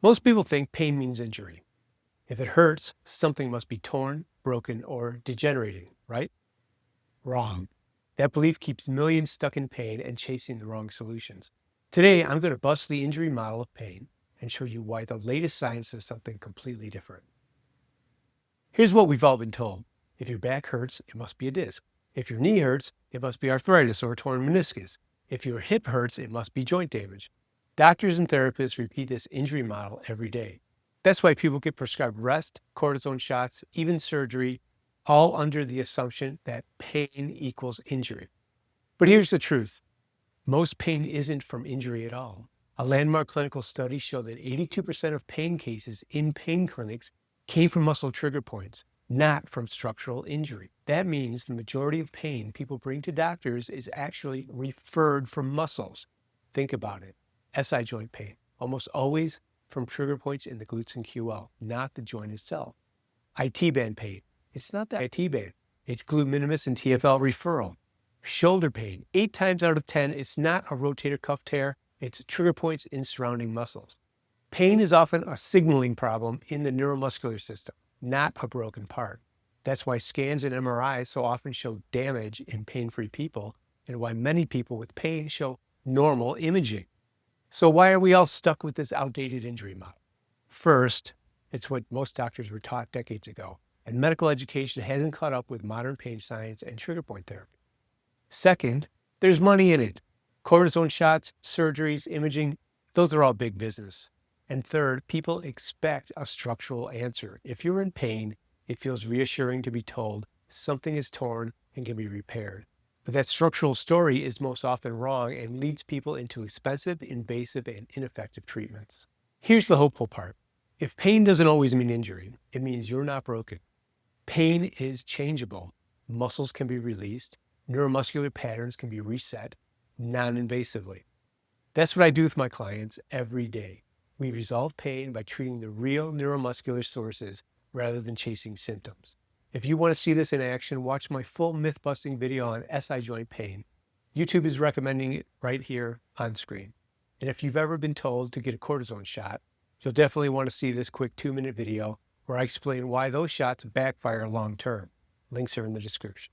Most people think pain means injury. If it hurts, something must be torn, broken, or degenerating, right? Wrong. That belief keeps millions stuck in pain and chasing the wrong solutions. Today, I'm going to bust the injury model of pain and show you why the latest science says something completely different. Here's what we've all been told. If your back hurts, it must be a disc. If your knee hurts, it must be arthritis or a torn meniscus. If your hip hurts, it must be joint damage. Doctors and therapists repeat this injury model every day. That's why people get prescribed rest, cortisone shots, even surgery, all under the assumption that pain equals injury. But here's the truth. Most pain isn't from injury at all. A landmark clinical study showed that 82% of pain cases in pain clinics came from muscle trigger points, not from structural injury. That means the majority of pain people bring to doctors is actually referred from muscles. Think about it. SI joint pain, almost always from trigger points in the glutes and QL, not the joint itself. IT band pain, it's not the IT band, it's glute minimus and TFL referral. Shoulder pain, 8 times out of 10, it's not a rotator cuff tear, it's trigger points in surrounding muscles. Pain is often a signaling problem in the neuromuscular system, not a broken part. That's why scans and MRIs so often show damage in pain-free people, and why many people with pain show normal imaging. So why are we all stuck with this outdated injury model? First, it's what most doctors were taught decades ago, and medical education hasn't caught up with modern pain science and trigger point therapy. Second, there's money in it. Cortisone shots, surgeries, imaging, those are all big business. And third, people expect a structural answer. If you're in pain, it feels reassuring to be told something is torn and can be repaired. But that structural story is most often wrong and leads people into expensive, invasive, and ineffective treatments. Here's the hopeful part. If pain doesn't always mean injury, it means you're not broken. Pain is changeable. Muscles can be released. Neuromuscular patterns can be reset non-invasively. That's what I do with my clients every day. We resolve pain by treating the real neuromuscular sources rather than chasing symptoms. If you want to see this in action, watch my full myth-busting video on SI joint pain. YouTube is recommending it right here on screen. And if you've ever been told to get a cortisone shot, you'll definitely want to see this quick 2-minute video where I explain why those shots backfire long-term. Links are in the description.